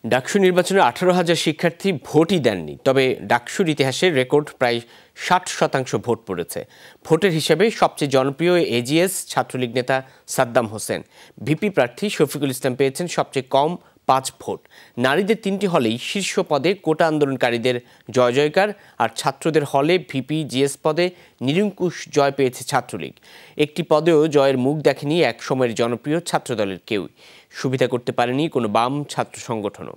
ডাকসু নির্বাচনে 18,000 শিক্ষার্থী ভোটই দেননি, তবে ডাকসুর ইতিহাসে রেকর্ড প্রায় 60% ভোট পড়েছে। ভোটের হিসেবে সবচেয়ে জনপ্রিয় এজিএস ছাত্রলীগ নেতা সাদ্দাম হোসেন, ভিপি প্রার্থী শফিকুল ইসলাম পেয়েছেন সবচেয়ে কম 5 ভোট। নারীদের 3টি হলেই শীর্ষ পদে কোটা আন্দোলনকারীদের জয় জয়কার, আর ছাত্রদের হলে ভিপি জিএস পদে নিরঙ্কুশ জয় পেয়েছে ছাত্রলীগ। একটি পদেও জয়ের মুখ দেখেনি এক সময়ের জনপ্রিয় ছাত্রদলের কেউই। সুবিধা করতে পারেনি কোনো বাম ছাত্র সংগঠনও।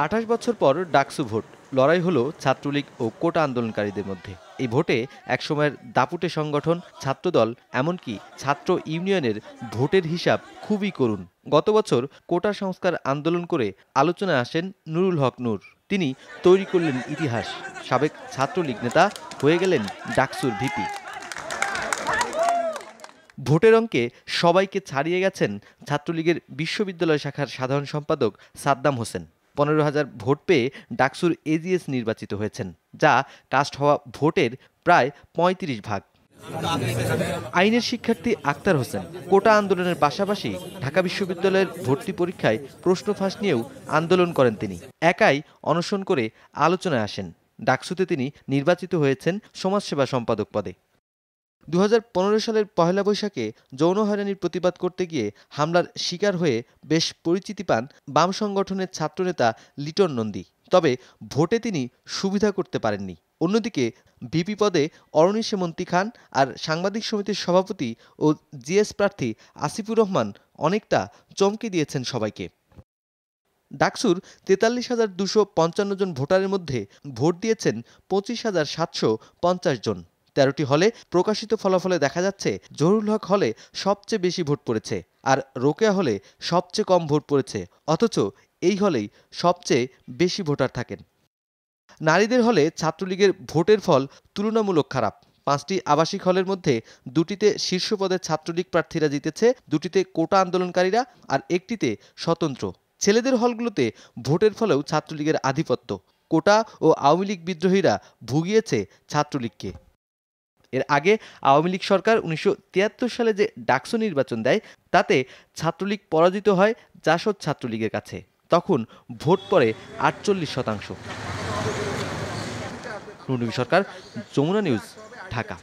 28 বছর পর ডাকসু ভোট লড়াই হলো ছাত্রলীগ ও কোটা আন্দোলনকারীদের মধ্যে। এই ভোটে একসময়ের দাপুটে সংগঠন ছাত্রদল, এমনকি ছাত্র ইউনিয়নের ভোটের হিসাব খুবই করুণ। গত বছর কোটা সংস্কার আন্দোলন করে আলোচনায় আসেন নুরুল হক নূর। তিনি তৈরি করলেন ইতিহাস। সাবেক ছাত্রলীগ নেতা হয়ে গেলেন ডাকসুর ভিপি। ভোটের অঙ্কে সবাইকে ছাড়িয়ে গেছেন ছাত্রলীগের বিশ্ববিদ্যালয় শাখার সাধারণ সম্পাদক সাদ্দাম হোসেন। 15,000 ভোট পেয়ে ডাকসুর এজিএস নির্বাচিত হয়েছেন, যা কাস্ট হওয়া ভোটের প্রায় 35 ভাগ। আইনের শিক্ষার্থী আক্তার হোসেন কোটা আন্দোলনের পাশাপাশি ঢাকা বিশ্ববিদ্যালয়ের ভর্তি পরীক্ষায় প্রশ্ন ফাঁস নিয়েও আন্দোলন করেন। তিনি একাই অনশন করে আলোচনায় আসেন। ডাকসুতে তিনি নির্বাচিত হয়েছেন সমাজসেবা সম্পাদক পদে। 2015 সালের পহেলা বৈশাখে যৌন হয়রানির প্রতিবাদ করতে গিয়ে হামলার শিকার হয়ে বেশ পরিচিতি পান বাম সংগঠনের ছাত্রনেতা লিটন নন্দী। তবে ভোটে তিনি সুবিধা করতে পারেননি। অন্যদিকে ভিপি পদে অরণি সেমন্তী খান আর সাংবাদিক সমিতির সভাপতি ও জিএস প্রার্থী আসিফুর রহমান অনেকটা চমকে দিয়েছেন সবাইকে। ডাকসুর 43,255 জন ভোটারের মধ্যে ভোট দিয়েছেন 25,750 জন। 13টি হলে প্রকাশিত ফলাফলে দেখা যাচ্ছে জহুরুল হক হলে সবচেয়ে বেশি ভোট পড়েছে, আর রোকেয়া হলে সবচেয়ে কম ভোট পড়েছে। অথচ এই হলেই সবচেয়ে বেশি ভোটার থাকেন। নারীদের হলে ছাত্রলীগের ভোটের ফল তুলনামূলক খারাপ। 5টি আবাসিক হলের মধ্যে 2টিতে শীর্ষ পদে ছাত্রলীগ প্রার্থীরা জিতেছে, 2টিতে কোটা আন্দোলনকারীরা আর 1টিতে স্বতন্ত্র। ছেলেদের হলগুলোতে ভোটের ফলেও ছাত্রলীগের আধিপত্য। কোটা ও আওয়ামী লীগ বিদ্রোহীরা ভুগিয়েছে ছাত্রলীগকে। এর আগে আওয়ামী লীগ সরকার 1973 সালে যে ডাকসু নির্বাচন দেয়, তাতে ছাত্রলীগ পরাজিত হয় জাসদ ছাত্রলীগের কাছে। তখন ভোট পড়ে 48%। রুনবী সরকার, যমুনা নিউজ, ঢাকা।